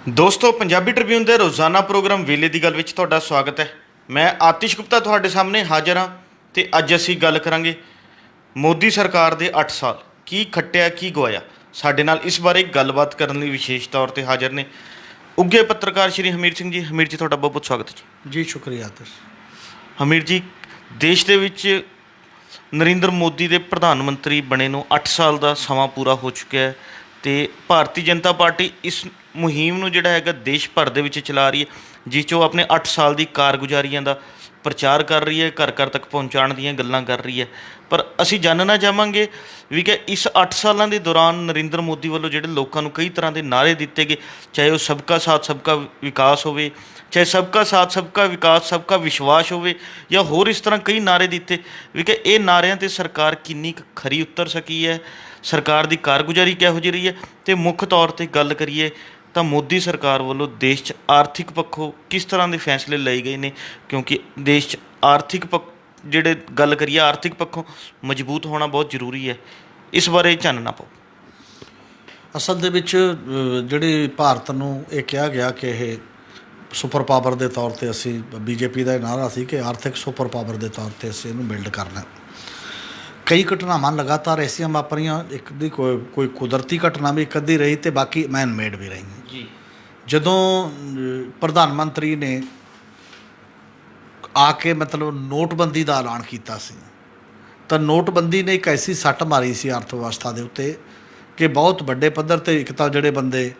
ਦੋਸਤੋ ਪੰਜਾਬੀ ਟ੍ਰਿਬਿਊਨ ਦੇ ਰੋਜ਼ਾਨਾ ਪ੍ਰੋਗਰਾਮ ਵੇਲੇ ਦੀ ਗੱਲ ਵਿੱਚ ਤੁਹਾਡਾ ਸਵਾਗਤ ਹੈ। ਮੈਂ ਆਤਿਸ਼ ਗੁਪਤਾ ਤੁਹਾਡੇ ਸਾਹਮਣੇ ਹਾਜ਼ਰ ਹਾਂ ਤੇ ਅੱਜ ਅਸੀਂ ਗੱਲ ਕਰਾਂਗੇ ਮੋਦੀ ਸਰਕਾਰ ਦੇ 8 ਸਾਲ ਕੀ ਖੱਟਿਆ ਕੀ ਗਵਾਇਆ। ਸਾਡੇ ਨਾਲ ਇਸ ਬਾਰੇ ਗੱਲਬਾਤ ਕਰਨ ਲਈ ਵਿਸ਼ੇਸ਼ ਤੌਰ ਤੇ ਹਾਜ਼ਰ ਨੇ ਉੱਘੇ ਪੱਤਰਕਾਰ ਸ਼੍ਰੀ ਹਮੀਰ ਸਿੰਘ ਜੀ। ਹਮੀਰ ਜੀ ਤੁਹਾਡਾ ਬਹੁਤ ਬਹੁਤ ਸਵਾਗਤ ਹੈ ਜੀ। ਸ਼ੁਕਰੀਆ ਆਤਿਸ਼। ਹਮੀਰ ਜੀ, ਦੇਸ਼ ਦੇ ਵਿੱਚ ਨਰਿੰਦਰ ਮੋਦੀ ਦੇ ਪ੍ਰਧਾਨ ਮੰਤਰੀ ਬਣੇ ਨੂੰ 8 ਸਾਲ ਦਾ ਸਮਾਂ ਪੂਰਾ ਹੋ ਚੁੱਕਿਆ ਹੈ ਤੇ ਭਾਰਤੀ ਜਨਤਾ ਪਾਰਟੀ ਇਸ ਮੁਹਿੰਮ ਨੂੰ ਜਿਹੜਾ ਹੈਗਾ ਦੇਸ਼ ਭਰ ਦੇ ਵਿੱਚ ਚਲਾ ਰਹੀ ਹੈ, ਜਿਸ 'ਚ ਉਹ ਆਪਣੇ 8 ਸਾਲ ਦੀ ਕਾਰਗੁਜ਼ਾਰੀਆਂ ਦਾ ਪ੍ਰਚਾਰ ਕਰ ਰਹੀ ਹੈ, ਘਰ ਘਰ ਤੱਕ ਪਹੁੰਚਾਉਣ ਦੀਆਂ ਗੱਲਾਂ ਕਰ ਰਹੀ ਹੈ। ਪਰ ਅਸੀਂ ਜਾਣਨਾ ਚਾਹਾਂਗੇ ਵੀ ਕਿ ਇਸ 8 ਸਾਲਾਂ ਦੇ ਦੌਰਾਨ ਨਰਿੰਦਰ ਮੋਦੀ ਵੱਲੋਂ ਜਿਹੜੇ ਲੋਕਾਂ ਨੂੰ ਕਈ ਤਰ੍ਹਾਂ ਦੇ ਨਾਅਰੇ ਦਿੱਤੇ ਗਏ, ਚਾਹੇ ਉਹ ਸਬਕਾ ਸਾਥ ਸਬਕਾ ਵਿਕਾਸ ਹੋਵੇ, ਚਾਹੇ ਸਬਕਾ ਸਾਥ ਸਬਕਾ ਵਿਕਾਸ ਸਬਕਾ ਵਿਸ਼ਵਾਸ ਹੋਵੇ, ਜਾਂ ਹੋਰ ਇਸ ਤਰ੍ਹਾਂ ਕਈ ਨਾਅਰੇ ਦਿੱਤੇ ਵੀ ਕਿ ਇਹ ਨਾਅਰਿਆਂ 'ਤੇ ਸਰਕਾਰ ਕਿੰਨੀ ਕੁ ਖਰੀ ਉਤਰ ਸਕੀ ਹੈ, ਸਰਕਾਰ ਦੀ ਕਾਰਗੁਜ਼ਾਰੀ ਕਿਹੋ ਜਿਹੀ ਰਹੀ ਹੈ। ਅਤੇ ਮੁੱਖ ਤੌਰ 'ਤੇ ਗੱਲ ਕਰੀਏ ਤਾਂ ਮੋਦੀ ਸਰਕਾਰ ਵੱਲੋਂ ਦੇਸ਼ 'ਚ ਆਰਥਿਕ ਪੱਖੋਂ ਕਿਸ ਤਰ੍ਹਾਂ ਦੇ ਫੈਸਲੇ ਲਏ ਗਏ ਨੇ, ਕਿਉਂਕਿ ਦੇਸ਼ 'ਚ ਆਰਥਿਕ ਜਿਹੜੇ ਗੱਲ ਕਰੀਏ ਆਰਥਿਕ ਪੱਖੋਂ ਮਜ਼ਬੂਤ ਹੋਣਾ ਬਹੁਤ ਜ਼ਰੂਰੀ ਹੈ। ਇਸ ਬਾਰੇ ਚਾਨਣਾ ਪਾਓ। ਅਸਲ ਦੇ ਵਿੱਚ ਜਿਹੜੀ ਭਾਰਤ ਨੂੰ ਇਹ ਕਿਹਾ ਗਿਆ ਕਿ ਇਹ ਸੁਪਰ ਪਾਵਰ ਦੇ ਤੌਰ 'ਤੇ ਅਸੀਂ ਬੀਜੇਪੀ ਦਾ ਇਹ ਨਾਅਰਾ ਸੀ ਕਿ ਆਰਥਿਕ ਸੁਪਰ ਪਾਵਰ ਦੇ ਤੌਰ 'ਤੇ ਅਸੀਂ ਇਹਨੂੰ ਬਿਲਡ ਕਰਨਾ। ਕਈ ਘਟਨਾਵਾਂ ਲਗਾਤਾਰ ਐਸੀਆਂ ਵਾਪਰੀਆਂ, ਇੱਕ ਦੀ ਕੋਈ ਕੁਦਰਤੀ ਘਟਨਾ ਵੀ ਇੱਕ ਅੱਧੀ ਰਹੀ ਅਤੇ ਬਾਕੀ ਮੈਨ ਮੇਡ ਵੀ ਰਹੀਆਂ ਜੀ। ਜਦੋਂ ਪ੍ਰਧਾਨ ਮੰਤਰੀ ਨੇ ਆ ਕੇ ਮਤਲਬ ਨੋਟਬੰਦੀ ਦਾ ਐਲਾਨ ਕੀਤਾ ਸੀ ਤਾਂ ਨੋਟਬੰਦੀ ਨੇ ਇੱਕ ਐਸੀ ਸੱਟ ਮਾਰੀ ਸੀ ਅਰਥ ਵਿਵਸਥਾ ਦੇ ਉੱਤੇ ਕਿ ਬਹੁਤ ਵੱਡੇ ਪੱਧਰ 'ਤੇ ਇੱਕ ਤਾਂ ਜਿਹੜੇ ਬੰਦੇ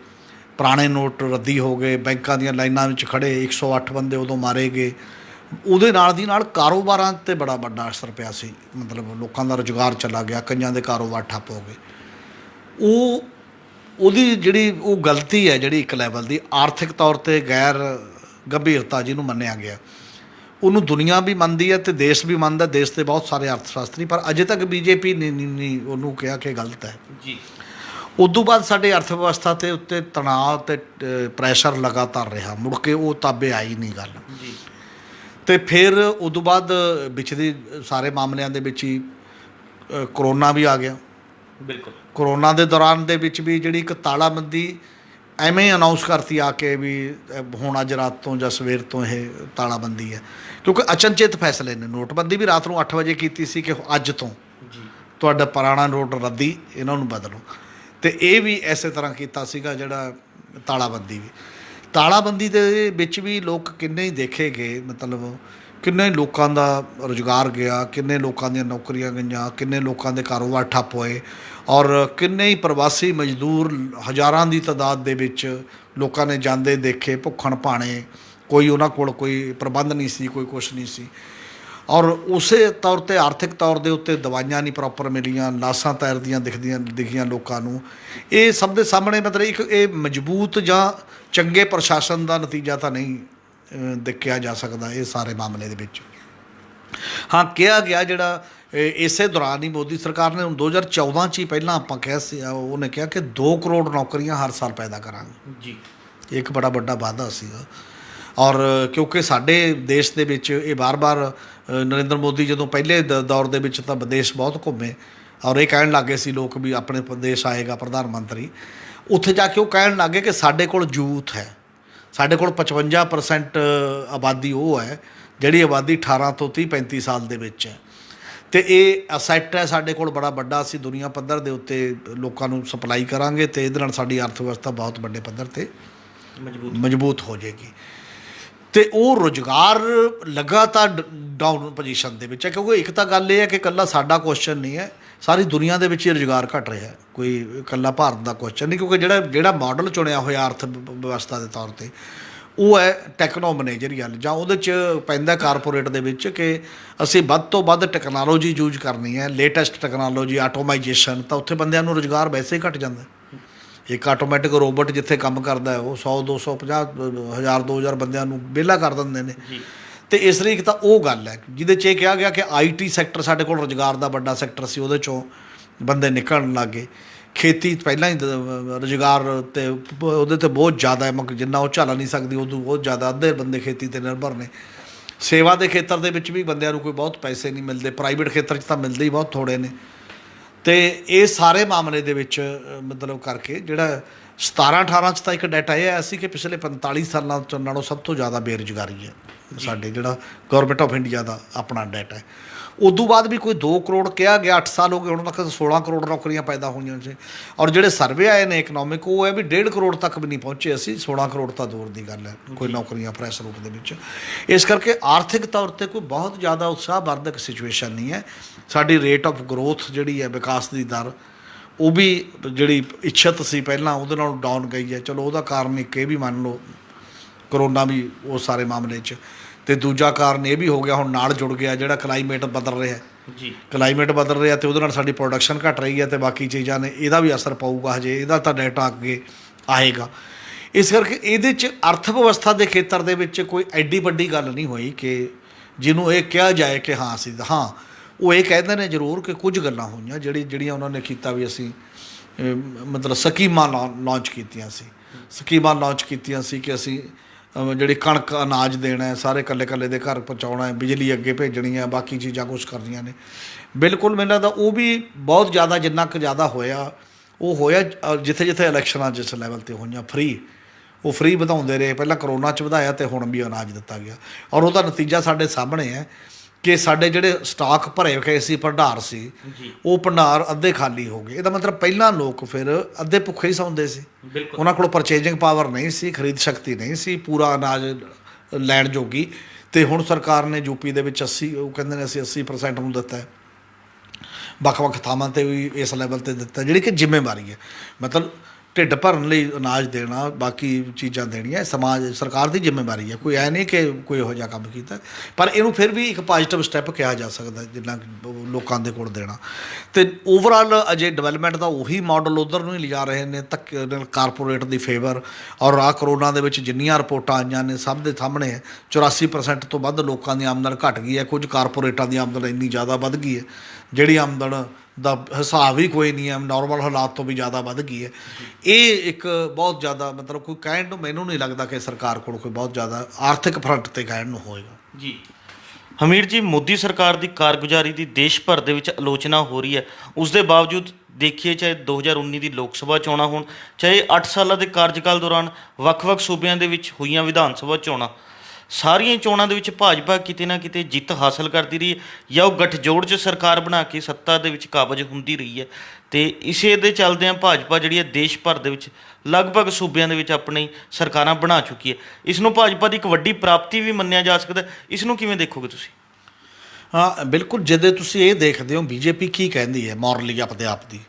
ਪੁਰਾਣੇ ਨੋਟ ਰੱਦੀ ਹੋ ਗਏ, ਬੈਂਕਾਂ ਦੀਆਂ ਲਾਈਨਾਂ ਵਿੱਚ ਖੜ੍ਹੇ 108 ਬੰਦੇ ਉਦੋਂ ਮਾਰੇ ਗਏ, ਉਹਦੇ ਨਾਲ ਦੀ ਨਾਲ ਕਾਰੋਬਾਰਾਂ 'ਤੇ ਬੜਾ ਵੱਡਾ ਅਸਰ ਪਿਆ ਸੀ। ਮਤਲਬ ਲੋਕਾਂ ਦਾ ਰੁਜ਼ਗਾਰ ਚਲਾ ਗਿਆ, ਕਈਆਂ ਦੇ ਕਾਰੋਬਾਰ ਠੱਪ ਹੋ ਗਏ। ਉਹਦੀ ਜਿਹੜੀ ਉਹ ਗਲਤੀ ਹੈ ਜਿਹੜੀ ਇੱਕ ਲੈਵਲ ਦੀ ਆਰਥਿਕ ਤੌਰ 'ਤੇ ਗੈਰ ਗੰਭੀਰਤਾ ਜਿਹਨੂੰ ਮੰਨਿਆ ਗਿਆ, ਉਹਨੂੰ ਦੁਨੀਆ ਵੀ ਮੰਨਦੀ ਹੈ ਅਤੇ ਦੇਸ਼ ਵੀ ਮੰਨਦਾ, ਦੇਸ਼ ਦੇ ਬਹੁਤ ਸਾਰੇ ਅਰਥ ਸ਼ਾਸਤਰੀ, ਪਰ ਅਜੇ ਤੱਕ ਬੀਜੇਪੀ ਨੇ ਉਹਨੂੰ ਕਿਹਾ ਕਿ ਗਲਤ ਹੈ ਜੀ। ਉਦੋਂ ਬਾਅਦ ਸਾਡੇ ਅਰਥ ਵਿਵਸਥਾ 'ਤੇ ਉੱਤੇ ਤਣਾਅ ਅਤੇ ਪ੍ਰੈਸ਼ਰ ਲਗਾਤਾਰ ਰਿਹਾ, ਮੁੜ ਕੇ ਉਹ ਤਾਬੇ ਆਈ ਨਹੀਂ ਗੱਲ ਜੀ। ਅਤੇ ਫਿਰ ਉਦੋਂ ਬਾਅਦ ਵਿੱਚ ਦੀ ਸਾਰੇ ਮਾਮਲਿਆਂ ਦੇ ਵਿੱਚ ਹੀ ਕਰੋਨਾ ਵੀ ਆ ਗਿਆ। ਬਿਲਕੁਲ। ਕਰੋਨਾ ਦੇ ਦੌਰਾਨ ਦੇ ਵਿੱਚ ਵੀ ਜਿਹੜੀ ਇੱਕ ਤਾਲਾਬੰਦੀ ਐਵੇਂ ਅਨਾਊਂਸ ਕਰਤੀ ਆ ਕੇ ਵੀ ਹੁਣ ਅੱਜ ਰਾਤ ਤੋਂ ਜਾਂ ਸਵੇਰ ਤੋਂ ਇਹ ਤਾਲਾਬੰਦੀ ਹੈ, ਕਿਉਂਕਿ ਅਚਨਚੇਤ ਫੈਸਲੇ ਨੇ। ਨੋਟਬੰਦੀ ਵੀ ਰਾਤ ਨੂੰ 8 ਵਜੇ ਕੀਤੀ ਸੀ ਕਿ ਅੱਜ ਤੋਂ ਤੁਹਾਡਾ ਪੁਰਾਣਾ ਨੋਟ ਰੱਦੀ, ਇਹਨਾਂ ਨੂੰ ਬਦਲੋ, ਅਤੇ ਇਹ ਵੀ ਇਸੇ ਤਰ੍ਹਾਂ ਕੀਤਾ ਸੀਗਾ ਜਿਹੜਾ ਤਾਲਾਬੰਦੀ ਦੇ ਵਿੱਚ ਵੀ ਲੋਕ ਕਿੰਨੇ ਹੀ ਦੇਖੇ ਗਏ, ਮਤਲਬ ਕਿੰਨੇ ਲੋਕਾਂ ਦਾ ਰੁਜ਼ਗਾਰ ਗਿਆ, ਕਿੰਨੇ ਲੋਕਾਂ ਦੀਆਂ ਨੌਕਰੀਆਂ ਗਈਆਂ, ਕਿੰਨੇ ਲੋਕਾਂ ਦੇ ਕਾਰੋਬਾਰ ਠੱਪ ਹੋਏ, ਔਰ ਕਿੰਨੇ ਹੀ ਪ੍ਰਵਾਸੀ ਮਜ਼ਦੂਰ ਹਜ਼ਾਰਾਂ ਦੀ ਤਾਦਾਦ ਦੇ ਵਿੱਚ ਲੋਕਾਂ ਨੇ ਜਾਂਦੇ ਦੇਖੇ, ਭੁੱਖਣ ਭਾਣੇ, ਕੋਈ ਉਹਨਾਂ ਕੋਲ ਕੋਈ ਪ੍ਰਬੰਧ ਨਹੀਂ ਸੀ, ਕੋਈ ਕੁਛ ਨਹੀਂ ਸੀ। ਔਰ ਉਸੇ ਤੌਰ 'ਤੇ ਆਰਥਿਕ ਤੌਰ ਦੇ ਉੱਤੇ ਦਵਾਈਆਂ ਨਹੀਂ ਪ੍ਰੋਪਰ ਮਿਲੀਆਂ, ਲਾਸ਼ਾਂ ਤੈਰਦੀਆਂ ਦਿਖੀਆਂ ਲੋਕਾਂ ਨੂੰ। ਇਹ ਸਭ ਦੇ ਸਾਹਮਣੇ ਮਤਲਬ ਇੱਕ ਇਹ ਮਜ਼ਬੂਤ ਜਾਂ ਚੰਗੇ ਪ੍ਰਸ਼ਾਸਨ ਦਾ ਨਤੀਜਾ ਤਾਂ ਨਹੀਂ ਦੇਖਿਆ ਜਾ ਸਕਦਾ ਇਹ ਸਾਰੇ ਮਾਮਲੇ ਦੇ ਵਿੱਚ। ਹਾਂ, ਕਿਹਾ ਗਿਆ ਜਿਹੜਾ ਇਸੇ ਦੌਰਾਨ ਹੀ ਮੋਦੀ ਸਰਕਾਰ ਨੇ ਹੁਣ 2014 'ਚ ਹੀ ਪਹਿਲਾਂ ਆਪਾਂ ਕਿਹਾ ਸੀ, ਉਹਨੇ ਕਿਹਾ ਕਿ 2 ਕਰੋੜ ਨੌਕਰੀਆਂ ਹਰ ਸਾਲ ਪੈਦਾ ਕਰਾਂਗੇ ਜੀ। ਇੱਕ ਬੜਾ ਵੱਡਾ ਵਾਅਦਾ ਸੀਗਾ। ਔਰ ਕਿਉਂਕਿ ਸਾਡੇ ਦੇਸ਼ ਦੇ ਵਿੱਚ ਇਹ ਵਾਰ-ਵਾਰ ਨਰਿੰਦਰ ਮੋਦੀ ਜਦੋਂ ਪਹਿਲੇ ਦੌਰ ਦੇ ਵਿੱਚ ਤਾਂ ਵਿਦੇਸ਼ ਬਹੁਤ ਘੁੰਮੇ ਔਰ ਇਹ ਕਹਿਣ ਲੱਗੇ ਸੀ ਲੋਕ ਵੀ ਆਪਣੇ ਪ੍ਰਦੇਸ਼ ਆਏਗਾ ਪ੍ਰਧਾਨ ਮੰਤਰੀ, ਉੱਥੇ ਜਾ ਕੇ ਉਹ ਕਹਿਣ ਲੱਗੇ ਕਿ ਸਾਡੇ ਕੋਲ ਯੂਥ ਹੈ, ਸਾਡੇ ਕੋਲ 55% ਆਬਾਦੀ ਉਹ ਹੈ ਜਿਹੜੀ ਆਬਾਦੀ 18 ਤੋਂ 30-35 ਸਾਲ ਦੇ ਵਿੱਚ ਹੈ, ਅਤੇ ਇਹ ਅਸੈਟ ਹੈ ਸਾਡੇ ਕੋਲ ਬੜਾ ਵੱਡਾ, ਅਸੀਂ ਦੁਨੀਆ ਪੱਧਰ ਦੇ ਉੱਤੇ ਲੋਕਾਂ ਨੂੰ ਸਪਲਾਈ ਕਰਾਂਗੇ ਅਤੇ ਇਹਦੇ ਨਾਲ ਸਾਡੀ ਅਰਥ ਵਿਵਸਥਾ ਬਹੁਤ ਵੱਡੇ ਪੱਧਰ 'ਤੇ ਮਜ਼ਬੂਤ ਹੋ ਜਾਏਗੀ। ਅਤੇ ਉਹ ਰੁਜ਼ਗਾਰ ਲਗਾਤਾਰ ਡਾਊਨ ਪੋਜੀਸ਼ਨ ਦੇ ਵਿੱਚ ਹੈ, ਕਿਉਂਕਿ ਇੱਕ ਤਾਂ ਗੱਲ ਇਹ ਹੈ ਕਿ ਇਕੱਲਾ ਸਾਡਾ ਕੁਐਸਚਨ ਨਹੀਂ ਹੈ, ਸਾਰੀ ਦੁਨੀਆ ਦੇ ਵਿੱਚ ਹੀ ਰੁਜ਼ਗਾਰ ਘਟ ਰਿਹਾ, ਕੋਈ ਇਕੱਲਾ ਭਾਰਤ ਦਾ ਕੁਐਸਚਨ ਨਹੀਂ, ਕਿਉਂਕਿ ਜਿਹੜਾ ਮਾਡਲ ਚੁਣਿਆ ਹੋਇਆ ਅਰਥ ਵਿਵਸਥਾ ਦੇ ਤੌਰ 'ਤੇ ਉਹ ਹੈ ਟੈਕਨੋ ਮੈਨੇਜਰੀਅਲ, ਜਾਂ ਉਹਦੇ 'ਚ ਪੈਂਦਾ ਕਾਰਪੋਰੇਟ ਦੇ ਵਿੱਚ ਕਿ ਅਸੀਂ ਵੱਧ ਤੋਂ ਵੱਧ ਟੈਕਨੋਲੋਜੀ ਯੂਜ ਕਰਨੀ ਹੈ, ਲੇਟੈਸਟ ਟੈਕਨੋਲੋਜੀ, ਆਟੋਮਾਈਜੇਸ਼ਨ, ਤਾਂ ਉੱਥੇ ਬੰਦਿਆਂ ਨੂੰ ਰੁਜ਼ਗਾਰ ਵੈਸੇ ਹੀ ਘੱਟ ਜਾਂਦਾ। ਇੱਕ ਆਟੋਮੈਟਿਕ ਰੋਬੋਟ ਜਿੱਥੇ ਕੰਮ ਕਰਦਾ ਉਹ 100-250 1000 2000 ਬੰਦਿਆਂ ਨੂੰ ਵਿਹਲਾ ਕਰ ਦਿੰਦੇ ਨੇ। ਅਤੇ ਇਸ ਲਈ ਇੱਕ ਤਾਂ ਉਹ ਗੱਲ ਹੈ ਜਿਹਦੇ 'ਚ ਇਹ ਕਿਹਾ ਗਿਆ ਕਿ IT ਸੈਕਟਰ ਸਾਡੇ ਕੋਲ ਰੁਜ਼ਗਾਰ ਦਾ ਵੱਡਾ ਸੈਕਟਰ ਸੀ, ਉਹਦੇ 'ਚੋਂ ਬੰਦੇ ਨਿਕਲਣ ਲੱਗ ਗਏ। ਖੇਤੀ ਪਹਿਲਾਂ ਹੀ ਰੁਜ਼ਗਾਰ ਅਤੇ ਉਹਦੇ 'ਤੇ ਬਹੁਤ ਜ਼ਿਆਦਾ ਹੈ, ਜਿੰਨਾ ਉਹ ਝੱਲ ਨਹੀਂ ਸਕਦੀ ਉਦੋਂ ਬਹੁਤ ਜ਼ਿਆਦਾ, ਅੱਧੇ ਬੰਦੇ ਖੇਤੀ 'ਤੇ ਨਿਰਭਰ ਨੇ। ਸੇਵਾ ਦੇ ਖੇਤਰ ਦੇ ਵਿੱਚ ਵੀ ਬੰਦਿਆਂ ਨੂੰ ਕੋਈ ਬਹੁਤ ਪੈਸੇ ਨਹੀਂ ਮਿਲਦੇ, ਪ੍ਰਾਈਵੇਟ ਖੇਤਰ 'ਚ ਤਾਂ ਮਿਲਦੇ ਹੀ ਬਹੁਤ ਥੋੜ੍ਹੇ ਨੇ। ਅਤੇ ਇਹ ਸਾਰੇ ਮਾਮਲੇ ਦੇ ਵਿੱਚ ਮਤਲਬ ਕਰਕੇ ਜਿਹੜਾ 17-18 'ਚ ਤਾਂ ਇੱਕ ਡਾਟਾ ਇਹ ਆਇਆ ਸੀ ਕਿ ਪਿਛਲੇ 45 ਸਾਲਾਂ ਨਾਲੋਂ ਸਭ ਤੋਂ ਜ਼ਿਆਦਾ ਬੇਰੁਜ਼ਗਾਰੀ ਹੈ ਸਾਡੇ, ਜਿਹੜਾ ਗਵਰਨਮੈਂਟ ਆਫ ਇੰਡੀਆ ਦਾ ਆਪਣਾ ਡਾਟਾ ਹੈ। ਉਦੋਂ ਬਾਅਦ ਵੀ ਕੋਈ 2 ਕਰੋੜ ਕਿਹਾ ਗਿਆ, 8 ਸਾਲ ਹੋ ਗਏ, ਹੁਣ ਤੱਕ 16 ਕਰੋੜ ਨੌਕਰੀਆਂ ਪੈਦਾ ਹੋਈਆਂ ਸੀ। ਔਰ ਜਿਹੜੇ ਸਰਵੇ ਆਏ ਨੇ ਇਕਨੋਮਿਕ, ਉਹ ਹੈ ਵੀ 1.5 ਕਰੋੜ ਤੱਕ ਵੀ ਨਹੀਂ ਪਹੁੰਚੇ ਅਸੀਂ, 16 ਕਰੋੜ ਤਾਂ ਦੂਰ ਦੀ ਗੱਲ ਹੈ ਕੋਈ ਨੌਕਰੀਆਂ ਫਰੈਸ਼ ਰੂਪ ਦੇ ਵਿੱਚ। ਇਸ ਕਰਕੇ ਆਰਥਿਕ ਤੌਰ 'ਤੇ ਕੋਈ ਬਹੁਤ ਜ਼ਿਆਦਾ ਉਤਸ਼ਾਹਵਰਧਕ ਸਿਚੁਏਸ਼ਨ ਨਹੀਂ ਹੈ। ਸਾਡੀ ਰੇਟ ਆਫ ਗਰੋਥ ਜਿਹੜੀ ਹੈ, ਵਿਕਾਸ ਦੀ ਦਰ, ਉਹ ਵੀ ਜਿਹੜੀ ਇੱਛਤ ਸੀ ਪਹਿਲਾਂ ਉਹਦੇ ਨਾਲੋਂ ਡਾਊਨ ਗਈ ਹੈ। ਚਲੋ ਉਹਦਾ ਕਾਰਨ ਇੱਕ ਇਹ ਵੀ ਮੰਨ ਲਓ ਕਰੋਨਾ ਵੀ ਉਹ ਸਾਰੇ ਮਾਮਲੇ 'ਚ, ਅਤੇ ਦੂਜਾ ਕਾਰਨ ਇਹ ਵੀ ਹੋ ਗਿਆ ਹੁਣ ਨਾਲ ਜੁੜ ਗਿਆ ਜਿਹੜਾ ਕਲਾਈਮੇਟ ਬਦਲ ਰਿਹਾ ਜੀ। ਕਲਾਈਮੇਟ ਬਦਲ ਰਿਹਾ ਅਤੇ ਉਹਦੇ ਨਾਲ ਸਾਡੀ ਪ੍ਰੋਡਕਸ਼ਨ ਘਟ ਰਹੀ ਹੈ, ਅਤੇ ਬਾਕੀ ਚੀਜ਼ਾਂ ਨੇ, ਇਹਦਾ ਵੀ ਅਸਰ ਪਊਗਾ। ਹਜੇ ਇਹਦਾ ਤਾਂ ਡਾਟਾ ਅੱਗੇ ਆਏਗਾ। ਇਸ ਕਰਕੇ ਇਹਦੇ 'ਚ ਅਰਥ ਵਿਵਸਥਾ ਦੇ ਖੇਤਰ ਦੇ ਵਿੱਚ ਕੋਈ ਐਡੀ ਵੱਡੀ ਗੱਲ ਨਹੀਂ ਹੋਈ ਕਿ ਜਿਹਨੂੰ ਇਹ ਕਿਹਾ ਜਾਏ ਕਿ ਹਾਂ ਅਸੀਂ, ਹਾਂ ਉਹ ਇਹ ਕਹਿੰਦੇ ਨੇ ਜ਼ਰੂਰ ਕਿ ਕੁਝ ਗੱਲਾਂ ਹੋਈਆਂ ਜਿਹੜੀਆਂ ਉਹਨਾਂ ਨੇ ਕੀਤਾ ਵੀ ਅਸੀਂ ਮਤਲਬ ਸਕੀਮਾਂ ਲਾਂਚ ਕੀਤੀਆਂ ਸੀ ਕਿ ਅਸੀਂ ਜਿਹੜੀ ਕਣਕ ਅਨਾਜ ਦੇਣਾ ਹੈ, ਸਾਰੇ ਇਕੱਲੇ ਦੇ ਘਰ ਪਹੁੰਚਾਉਣਾ ਹੈ, ਬਿਜਲੀ ਅੱਗੇ ਭੇਜਣੀ ਹੈ, ਬਾਕੀ ਚੀਜ਼ਾਂ ਕੁਛ ਕਰਨੀਆਂ ਨੇ। ਬਿਲਕੁਲ ਮੈਨੂੰ ਲੱਗਦਾ ਉਹ ਵੀ ਬਹੁਤ ਜ਼ਿਆਦਾ, ਜਿੰਨਾ ਕੁ ਜ਼ਿਆਦਾ ਹੋਇਆ ਉਹ ਹੋਇਆ ਜਿੱਥੇ ਇਲੈਕਸ਼ਨਾਂ ਜਿਸ ਲੈਵਲ 'ਤੇ ਹੋਈਆਂ ਉਹ ਫ੍ਰੀ ਵਧਾਉਂਦੇ ਰਹੇ। ਪਹਿਲਾਂ ਕਰੋਨਾ 'ਚ ਵਧਾਇਆ ਅਤੇ ਹੁਣ ਵੀ ਅਨਾਜ ਦਿੱਤਾ ਗਿਆ, ਔਰ ਉਹਦਾ ਨਤੀਜਾ ਸਾਡੇ ਸਾਹਮਣੇ ਹੈ ਕਿ ਸਾਡੇ ਜਿਹੜੇ ਸਟਾਕ ਭਰੇ ਹੋਏ ਸੀ, ਭੰਡਾਰ ਸੀ, ਉਹ ਭੰਡਾਰ ਅੱਧੇ ਖਾਲੀ ਹੋ ਗਏ। ਇਹਦਾ ਮਤਲਬ ਪਹਿਲਾਂ ਲੋਕ ਫਿਰ ਅੱਧੇ ਭੁੱਖੇ ਹੀ ਸੌਂਦੇ ਸੀ, ਉਹਨਾਂ ਕੋਲ ਪਰਚੇਜਿੰਗ ਪਾਵਰ ਨਹੀਂ ਸੀ, ਖਰੀਦ ਸ਼ਕਤੀ ਨਹੀਂ ਸੀ ਪੂਰਾ ਅਨਾਜ ਲੈਣ ਜੋਗੀ। ਅਤੇ ਹੁਣ ਸਰਕਾਰ ਨੇ ਯੂਪੀ ਦੇ ਵਿੱਚ 80, ਉਹ ਕਹਿੰਦੇ ਨੇ ਅਸੀਂ 80% ਨੂੰ ਦਿੱਤਾ ਹੈ, ਵੱਖ ਥਾਵਾਂ 'ਤੇ ਵੀ ਇਸ ਲੈਵਲ 'ਤੇ ਦਿੱਤਾ, ਜਿਹੜੀ ਕਿ ਜ਼ਿੰਮੇਵਾਰੀ ਹੈ। ਮਤਲਬ ਢਿੱਡ ਭਰਨ ਲਈ ਅਨਾਜ ਦੇਣਾ, ਬਾਕੀ ਚੀਜ਼ਾਂ ਦੇਣੀਆਂ ਸਰਕਾਰ ਦੀ ਜ਼ਿੰਮੇਵਾਰੀ ਹੈ। ਕੋਈ ਐ ਨਹੀਂ ਕਿ ਕੋਈ ਇਹੋ ਜਿਹਾ ਕੰਮ ਕੀਤਾ, ਪਰ ਇਹਨੂੰ ਫਿਰ ਵੀ ਇੱਕ ਪੋਜ਼ੀਟਿਵ ਸਟੈਪ ਕਿਹਾ ਜਾ ਸਕਦਾ ਜਿੰਨਾ ਲੋਕਾਂ ਦੇ ਕੋਲ ਦੇਣਾ। ਅਤੇ ਓਵਰਆਲ ਅਜੇ ਡਿਵੈਲਪਮੈਂਟ ਦਾ ਉਹੀ ਮਾਡਲ ਉੱਧਰ ਨੂੰ ਹੀ ਲਿਜਾ ਰਹੇ ਨੇ, ਧੱਕੇ ਨਾਲ ਕਾਰਪੋਰੇਟ ਦੀ ਫੇਵਰ। ਔਰ ਕਰੋਨਾ ਦੇ ਵਿੱਚ ਜਿੰਨੀਆਂ ਰਿਪੋਰਟਾਂ ਆਈਆਂ ਨੇ ਸਭ ਦੇ ਸਾਹਮਣੇ ਹੈ, 84% ਤੋਂ ਵੱਧ ਲੋਕਾਂ ਦੀ ਆਮਦਨ ਘਟ ਗਈ ਹੈ। ਕੁਝ ਕਾਰਪੋਰੇਟਾਂ ਦੀ ਆਮਦਨ ਇੰਨੀ ਜ਼ਿਆਦਾ ਵੱਧ ਗਈ ਹੈ ਜਿਹੜੀ ਆਮਦਨ ਦਾ ਹਿਸਾਬ ਹੀ ਕੋਈ ਨਹੀਂ ਹੈ, ਨੋਰਮਲ ਹਾਲਾਤ ਤੋਂ ਵੀ ਜ਼ਿਆਦਾ ਵੱਧ ਗਈ ਹੈ। ਇਹ ਇੱਕ ਬਹੁਤ ਜ਼ਿਆਦਾ ਮਤਲਬ ਕੋਈ ਕਹਿਣ ਨੂੰ ਮੈਨੂੰ ਨਹੀਂ ਲੱਗਦਾ ਕਿ ਸਰਕਾਰ ਕੋਲ ਕੋਈ ਬਹੁਤ ਜ਼ਿਆਦਾ ਆਰਥਿਕ ਫਰੰਟ 'ਤੇ ਕਹਿਣ ਨੂੰ ਹੋਏਗਾ ਜੀ। ਹਮੀਰ ਜੀ, ਮੋਦੀ ਸਰਕਾਰ ਦੀ ਕਾਰਗੁਜ਼ਾਰੀ ਦੀ ਦੇਸ਼ ਭਰ ਦੇ ਵਿੱਚ ਆਲੋਚਨਾ ਹੋ ਰਹੀ ਹੈ। ਉਸ ਦੇ ਬਾਵਜੂਦ ਦੇਖੀਏ, ਚਾਹੇ 2019 ਦੀ ਲੋਕ ਸਭਾ ਚੋਣਾਂ ਹੋਣ, ਚਾਹੇ 8 ਸਾਲਾਂ ਦੇ ਕਾਰਜਕਾਲ ਦੌਰਾਨ ਵੱਖ-ਵੱਖ ਸੂਬਿਆਂ ਦੇ ਵਿੱਚ ਹੋਈਆਂ ਵਿਧਾਨ ਸਭਾ ਚੋਣਾਂ, ਸਾਰੀਆਂ ਚੋਣਾਂ ਦੇ ਵਿੱਚ ਭਾਜਪਾ ਕਿਤੇ ਨਾ ਕਿਤੇ ਜਿੱਤ ਹਾਸਲ ਕਰਦੀ ਰਹੀ ਹੈ, ਜਾਂ ਉਹ ਗੱਠਜੋੜ 'ਚ ਸਰਕਾਰ ਬਣਾ ਕੇ ਸੱਤਾ ਦੇ ਵਿੱਚ ਕਾਬਜ਼ ਹੁੰਦੀ ਰਹੀ ਹੈ। ਅਤੇ ਇਸੇ ਦੇ ਚੱਲਦਿਆਂ ਭਾਜਪਾ ਜਿਹੜੀ ਹੈ ਦੇਸ਼ ਭਰ ਦੇ ਵਿੱਚ ਲਗਭਗ ਸੂਬਿਆਂ ਦੇ ਵਿੱਚ ਆਪਣੀ ਸਰਕਾਰਾਂ ਬਣਾ ਚੁੱਕੀ ਹੈ। ਇਸ ਨੂੰ ਭਾਜਪਾ ਦੀ ਇੱਕ ਵੱਡੀ ਪ੍ਰਾਪਤੀ ਵੀ ਮੰਨਿਆ ਜਾ ਸਕਦਾ। ਇਸ ਨੂੰ ਕਿਵੇਂ ਦੇਖੋਗੇ ਤੁਸੀਂ? ਹਾਂ ਬਿਲਕੁਲ, ਜਦੋਂ ਤੁਸੀਂ ਇਹ ਦੇਖਦੇ ਹੋ ਬੀਜੇਪੀ ਕੀ ਕਹਿੰਦੀ ਹੈ ਮੋਰਲੀ ਆਪਣੇ ਆਪ ਦੀ,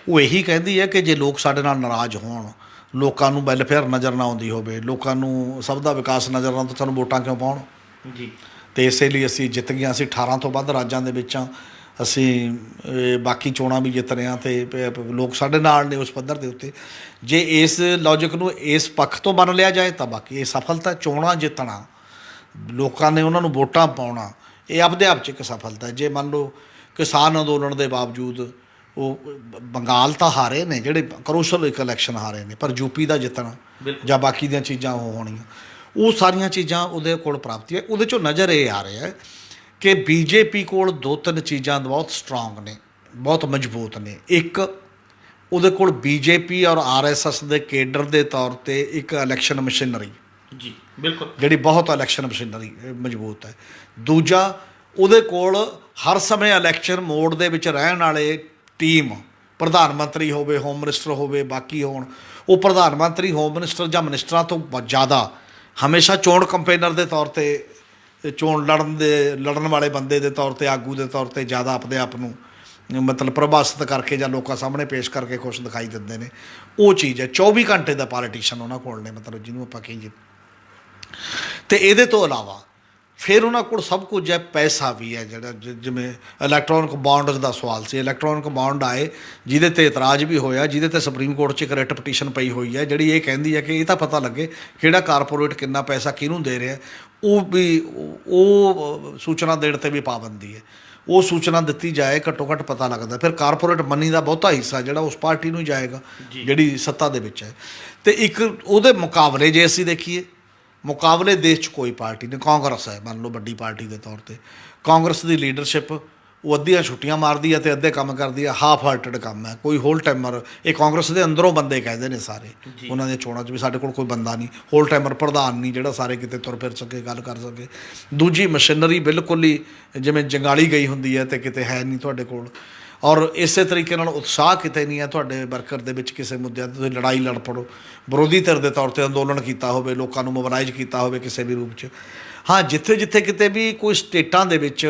ਉਹ ਇਹੀ ਕਹਿੰਦੀ ਹੈ ਕਿ ਜੇ ਲੋਕ ਸਾਡੇ ਨਾਲ ਨਾਰਾਜ਼ ਹੋਣ, ਲੋਕਾਂ ਨੂੰ ਵੈਲਫੇਅਰ ਨਜ਼ਰ ਨਾ ਆਉਂਦੀ ਹੋਵੇ, ਲੋਕਾਂ ਨੂੰ ਸਭ ਦਾ ਵਿਕਾਸ ਨਜ਼ਰ ਨਾ, ਤਾਂ ਸਾਨੂੰ ਵੋਟਾਂ ਕਿਉਂ ਪਾਉਣ ਜੀ। ਅਤੇ ਇਸੇ ਲਈ ਅਸੀਂ ਜਿੱਤ ਗਏ। ਅਸੀਂ 18 ਤੋਂ ਵੱਧ ਰਾਜਾਂ ਦੇ ਵਿੱਚ ਹਾਂ, ਅਸੀਂ ਬਾਕੀ ਚੋਣਾਂ ਵੀ ਜਿੱਤ ਰਹੇ ਹਾਂ ਅਤੇ ਲੋਕ ਸਾਡੇ ਨਾਲ ਨੇ ਉਸ ਪੱਧਰ ਦੇ ਉੱਤੇ। ਜੇ ਇਸ ਲੌਜਿਕ ਨੂੰ ਇਸ ਪੱਖ ਤੋਂ ਮੰਨ ਲਿਆ ਜਾਏ ਤਾਂ ਬਾਕੀ ਇਹ ਸਫਲਤਾ। ਚੋਣਾਂ ਜਿੱਤਣਾ, ਲੋਕਾਂ ਨੇ ਉਹਨਾਂ ਨੂੰ ਵੋਟਾਂ ਪਾਉਣਾ, ਇਹ ਆਪਦੇ ਆਪ 'ਚ ਇੱਕ ਸਫਲਤਾ। ਜੇ ਮੰਨ ਲਓ ਕਿਸਾਨ ਅੰਦੋਲਨ ਦੇ ਬਾਵਜੂਦ ਉਹ ਬੰਗਾਲ ਤਾਂ ਹਾਰੇ ਨੇ, ਜਿਹੜੇ ਕਰੋਸ਼ਲ ਇੱਕ ਇਲੈਕਸ਼ਨ ਹਾਰੇ ਨੇ, ਪਰ ਯੂਪੀ ਦਾ ਜਿੱਤਣਾ ਜਾਂ ਬਾਕੀ ਦੀਆਂ ਚੀਜ਼ਾਂ ਉਹ ਹੋਣੀਆਂ, ਉਹ ਸਾਰੀਆਂ ਚੀਜ਼ਾਂ ਉਹਦੇ ਕੋਲ ਪ੍ਰਾਪਤੀ ਹੈ। ਉਹਦੇ 'ਚੋਂ ਨਜ਼ਰ ਇਹ ਆ ਰਿਹਾ ਕਿ ਬੀਜੇਪੀ ਕੋਲ 2-3 ਚੀਜ਼ਾਂ ਬਹੁਤ ਸਟਰੋਂਗ ਨੇ, ਬਹੁਤ ਮਜ਼ਬੂਤ ਨੇ। ਇੱਕ, ਉਹਦੇ ਕੋਲ ਬੀਜੇਪੀ ਔਰ RSS ਦੇ ਕੇਡਰ ਦੇ ਤੌਰ 'ਤੇ ਇੱਕ ਇਲੈਕਸ਼ਨ ਮਸ਼ੀਨਰੀ ਜੀ, ਬਿਲਕੁਲ, ਜਿਹੜੀ ਬਹੁਤ ਇਲੈਕਸ਼ਨ ਮਸ਼ੀਨਰੀ ਮਜ਼ਬੂਤ ਹੈ। ਦੂਜਾ, ਉਹਦੇ ਕੋਲ ਹਰ ਸਮੇਂ ਇਲੈਕਸ਼ਨ ਮੋਡ ਦੇ ਵਿੱਚ ਰਹਿਣ ਵਾਲੇ ਟੀਮ, ਪ੍ਰਧਾਨ ਮੰਤਰੀ ਹੋਵੇ, ਹੋਮ ਮਿਨਿਸਟਰ ਹੋਵੇ, ਬਾਕੀ ਹੋਣ, ਉਹ ਪ੍ਰਧਾਨ ਮੰਤਰੀ, ਹੋਮ ਮਿਨਿਸਟਰ ਜਾਂ ਮਿਨਿਸਟਰਾਂ ਤੋਂ ਜ਼ਿਆਦਾ ਹਮੇਸ਼ਾ ਚੋਣ ਕੰਪੇਨਰ ਦੇ ਤੌਰ 'ਤੇ, ਚੋਣ ਲੜਨ ਵਾਲੇ ਬੰਦੇ ਦੇ ਤੌਰ 'ਤੇ, ਆਗੂ ਦੇ ਤੌਰ 'ਤੇ ਜ਼ਿਆਦਾ ਆਪਣੇ ਆਪ ਨੂੰ ਮਤਲਬ ਪ੍ਰਭਾਸ਼ਿਤ ਕਰਕੇ ਜਾਂ ਲੋਕਾਂ ਸਾਹਮਣੇ ਪੇਸ਼ ਕਰਕੇ ਖੁਸ਼ ਦਿਖਾਈ ਦਿੰਦੇ ਨੇ। ਉਹ ਚੀਜ਼ ਹੈ। 24 ਘੰਟੇ ਦਾ ਪੋਲੀਟੀਸ਼ੀਅਨ ਉਹਨਾਂ ਕੋਲ ਨੇ, ਮਤਲਬ ਜਿਹਨੂੰ ਆਪਾਂ ਕਹੀਏ। ਅਤੇ ਇਹਦੇ ਤੋਂ ਇਲਾਵਾ ਫਿਰ ਉਹਨਾਂ ਕੋਲ ਸਭ ਕੁਝ ਹੈ, ਪੈਸਾ ਵੀ ਹੈ, ਜਿਹੜਾ ਜਿਵੇਂ ਇਲੈਕਟ੍ਰੋਨਿਕ ਬੌਂਡਸ ਦਾ ਸਵਾਲ ਸੀ। ਇਲੈਕਟ੍ਰੋਨਿਕ ਬੌਂਡ ਆਏ ਜਿਹਦੇ 'ਤੇ ਇਤਰਾਜ਼ ਵੀ ਹੋਇਆ, ਜਿਹਦੇ 'ਤੇ ਸੁਪਰੀਮ ਕੋਰਟ 'ਚ ਇੱਕ ਰਿਟ ਪਟੀਸ਼ਨ ਪਈ ਹੋਈ ਹੈ, ਜਿਹੜੀ ਇਹ ਕਹਿੰਦੀ ਹੈ ਕਿ ਇਹ ਤਾਂ ਪਤਾ ਲੱਗੇ ਕਿਹੜਾ ਕਾਰਪੋਰੇਟ ਕਿੰਨਾ ਪੈਸਾ ਕਿਹਨੂੰ ਦੇ ਰਿਹਾ। ਉਹ ਸੂਚਨਾ ਦੇਣ 'ਤੇ ਵੀ ਪਾਬੰਦੀ ਹੈ। ਉਹ ਸੂਚਨਾ ਦਿੱਤੀ ਜਾਏ, ਘੱਟੋ ਘੱਟ ਪਤਾ ਲੱਗਦਾ। ਫਿਰ ਕਾਰਪੋਰੇਟ ਮਨੀ ਦਾ ਬਹੁਤਾ ਹਿੱਸਾ ਜਿਹੜਾ ਉਸ ਪਾਰਟੀ ਨੂੰ ਜਾਏਗਾ ਜਿਹੜੀ ਸੱਤਾ ਦੇ ਵਿੱਚ ਹੈ। ਅਤੇ ਇੱਕ ਉਹਦੇ ਮੁਕਾਬਲੇ ਜੇ ਅਸੀਂ ਦੇਖੀਏ, ਮੁਕਾਬਲੇ ਦੇਸ਼ 'ਚ ਕੋਈ ਪਾਰਟੀ ਨਹੀਂ। ਕਾਂਗਰਸ ਹੈ, ਮੰਨ ਲਓ ਵੱਡੀ ਪਾਰਟੀ ਦੇ ਤੌਰ 'ਤੇ, ਕਾਂਗਰਸ ਦੀ ਲੀਡਰਸ਼ਿਪ ਉਹ ਅੱਧੀਆਂ ਛੁੱਟੀਆਂ ਮਾਰਦੀ ਹੈ ਤੇ ਅੱਧੇ ਕੰਮ ਕਰਦੀ ਹੈ। ਹਾਫ ਹਾਰਟਡ ਕੰਮ ਹੈ, ਕੋਈ ਹੋਲ ਟਾਈਮਰ। ਇਹ ਕਾਂਗਰਸ ਦੇ ਅੰਦਰੋਂ ਬੰਦੇ ਕਹਿੰਦੇ ਨੇ ਸਾਰੇ ਉਹਨਾਂ ਦੀਆਂ ਚੋਣਾਂ 'ਚ ਵੀ ਸਾਡੇ ਕੋਲ ਕੋਈ ਬੰਦਾ ਨਹੀਂ ਹੋਲ ਟਾਈਮਰ ਪ੍ਰਧਾਨ ਨਹੀਂ ਜਿਹੜਾ ਸਾਰੇ ਕਿਤੇ ਤੁਰ ਫਿਰ ਸਕੇ, ਗੱਲ ਕਰ ਸਕੇ। ਦੂਜੀ ਮਸ਼ੀਨਰੀ ਬਿਲਕੁਲ ਹੀ ਜਿਵੇਂ ਜੰਗਾਲੀ ਗਈ ਹੁੰਦੀ ਹੈ ਤੇ ਕਿਤੇ ਹੈ ਨਹੀਂ ਤੁਹਾਡੇ ਕੋਲ। ਔਰ ਇਸੇ ਤਰੀਕੇ ਨਾਲ ਉਤਸ਼ਾਹ ਕਿਤੇ ਨਹੀਂ ਹੈ ਤੁਹਾਡੇ ਵਰਕਰ ਦੇ ਵਿੱਚ ਕਿਸੇ ਮੁੱਦਿਆਂ 'ਤੇ ਤੁਸੀਂ ਲੜਾਈ ਲੜ ਪੜੋ, ਵਿਰੋਧੀ ਧਿਰ ਦੇ ਤੌਰ 'ਤੇ ਅੰਦੋਲਨ ਕੀਤਾ ਹੋਵੇ, ਲੋਕਾਂ ਨੂੰ ਮੋਬਿਲਾਈਜ਼ ਕੀਤਾ ਹੋਵੇ ਕਿਸੇ ਵੀ ਰੂਪ 'ਚ। ਹਾਂ, ਜਿੱਥੇ ਜਿੱਥੇ ਕਿਤੇ ਵੀ ਕੋਈ ਸਟੇਟਾਂ ਦੇ ਵਿੱਚ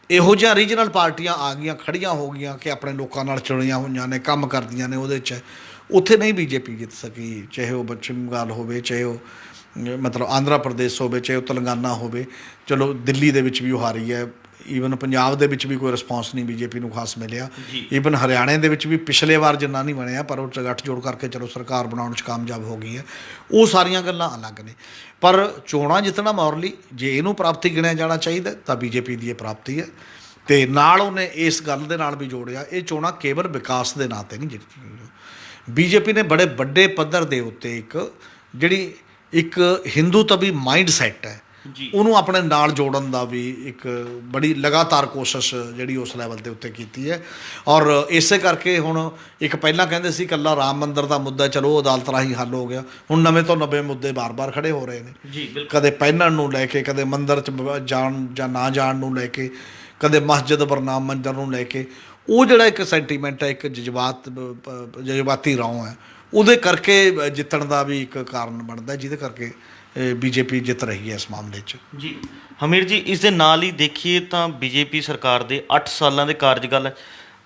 ਇਹੋ ਜਿਹੀਆਂ ਰੀਜਨਲ ਪਾਰਟੀਆਂ ਆ ਗਈਆਂ, ਖੜੀਆਂ ਹੋ ਗਈਆਂ ਕਿ ਆਪਣੇ ਲੋਕਾਂ ਨਾਲ ਚੁਣੀਆਂ ਹੋਈਆਂ ਨੇ, ਕੰਮ ਕਰਦੀਆਂ ਨੇ ਉਹਦੇ 'ਚ, ਉੱਥੇ ਨਹੀਂ ਬੀਜੇਪੀ ਜਿੱਤ ਸਕੀ। ਚਾਹੇ ਉਹ ਪੱਛਮੀ ਬੰਗਾਲ ਹੋਵੇ, ਚਾਹੇ ਉਹ ਮਤਲਬ ਆਂਧਰਾ ਪ੍ਰਦੇਸ਼ ਹੋਵੇ, ਚਾਹੇ ਉਹ ਤੇਲੰਗਾਨਾ ਹੋਵੇ। ਚਲੋ ਦਿੱਲੀ ਦੇ ਵਿੱਚ ਵੀ ਉਹ ਹਾਰੀ ਹੈ। ਈਵਨ ਪੰਜਾਬ ਦੇ ਵਿੱਚ ਵੀ ਕੋਈ ਰਿਸਪੌਂਸ ਨਹੀਂ ਬੀਜੇਪੀ ਨੂੰ ਖਾਸ ਮਿਲਿਆ। ਈਵਨ ਹਰਿਆਣੇ ਦੇ ਵਿੱਚ ਵੀ ਪਿਛਲੇ ਵਾਰ ਜਿੰਨਾ ਨਹੀਂ ਬਣਿਆ, ਪਰ ਉਹ ਗੱਠਜੋੜ ਕਰਕੇ ਚਲੋ ਸਰਕਾਰ ਬਣਾਉਣ 'ਚ ਕਾਮਯਾਬ ਹੋ ਗਈ ਹੈ। ਉਹ ਸਾਰੀਆਂ ਗੱਲਾਂ ਅਲੱਗ ਨੇ। ਪਰ ਚੋਣਾਂ ਜਿੱਤਣਾ ਮੋਰਲੀ ਜੇ ਇਹਨੂੰ ਪ੍ਰਾਪਤੀ ਗਿਣਿਆ ਜਾਣਾ ਚਾਹੀਦਾ ਤਾਂ ਬੀਜੇਪੀ ਦੀ ਇਹ ਪ੍ਰਾਪਤੀ ਹੈ। ਅਤੇ ਨਾਲ ਉਹਨੇ ਇਸ ਗੱਲ ਦੇ ਨਾਲ ਵੀ ਜੋੜਿਆ, ਇਹ ਚੋਣਾਂ ਕੇਵਲ ਵਿਕਾਸ ਦੇ ਨਾਂ 'ਤੇ ਨਹੀਂ ਜਿੱਤੀਆਂ। ਬੀਜੇਪੀ ਨੇ ਬੜੇ ਵੱਡੇ ਪੱਧਰ ਦੇ ਉੱਤੇ ਇੱਕ ਹਿੰਦੂਤਵੀ ਮਾਈਂਡ ਸੈੱਟ ਹੈ, ਉਹਨੂੰ ਆਪਣੇ ਨਾਲ ਜੋੜਨ ਦਾ ਵੀ ਇੱਕ ਬੜੀ ਲਗਾਤਾਰ ਕੋਸ਼ਿਸ਼ ਜਿਹੜੀ ਉਸ ਲੈਵਲ ਦੇ ਉੱਤੇ ਕੀਤੀ ਹੈ। ਔਰ ਇਸੇ ਕਰਕੇ ਹੁਣ ਇੱਕ ਪਹਿਲਾਂ ਕਹਿੰਦੇ ਸੀ ਇਕੱਲਾ ਰਾਮ ਮੰਦਿਰ ਦਾ ਮੁੱਦਾ ਚਲੋ ਉਹ ਅਦਾਲਤ ਰਾਹੀਂ ਹੱਲ ਹੋ ਗਿਆ, ਹੁਣ ਨਵੇਂ ਤੋਂ ਨਵੇਂ ਮੁੱਦੇ ਬਾਰ-ਬਾਰ ਖੜੇ ਹੋ ਰਹੇ ਨੇ। ਕਦੇ ਪਹਿਨਣ ਨੂੰ ਲੈ ਕੇ, ਕਦੇ ਮੰਦਿਰ 'ਚ ਜਾਣ ਜਾਂ ਨਾ ਜਾਣ ਨੂੰ ਲੈ ਕੇ, ਕਦੇ ਮਸਜਿਦ ਬਰਨਾਮ ਮੰਦਿਰ ਨੂੰ ਲੈ ਕੇ। ਉਹ ਜਿਹੜਾ ਇੱਕ ਸੈਂਟੀਮੈਂਟ ਹੈ, ਇੱਕ ਜਜ਼ਬਾਤੀ ਰੌਂ ਹੈ, ਉਹਦੇ ਕਰਕੇ ਜਿੱਤਣ ਦਾ ਵੀ ਇੱਕ ਕਾਰਨ ਬਣਦਾ, ਜਿਹਦੇ ਕਰਕੇ ਬੀਜੇਪੀ ਜਿੱਤ ਰਹੀ ਹੈ ਇਸ ਮਾਮਲੇ 'ਚ। ਜੀ ਹਮੀਰ ਜੀ, ਇਸ ਦੇ ਨਾਲ ਹੀ ਦੇਖੀਏ ਤਾਂ ਬੀਜੇਪੀ ਸਰਕਾਰ ਦੇ 8 ਸਾਲਾਂ ਦੇ ਕਾਰਜਕਾਲ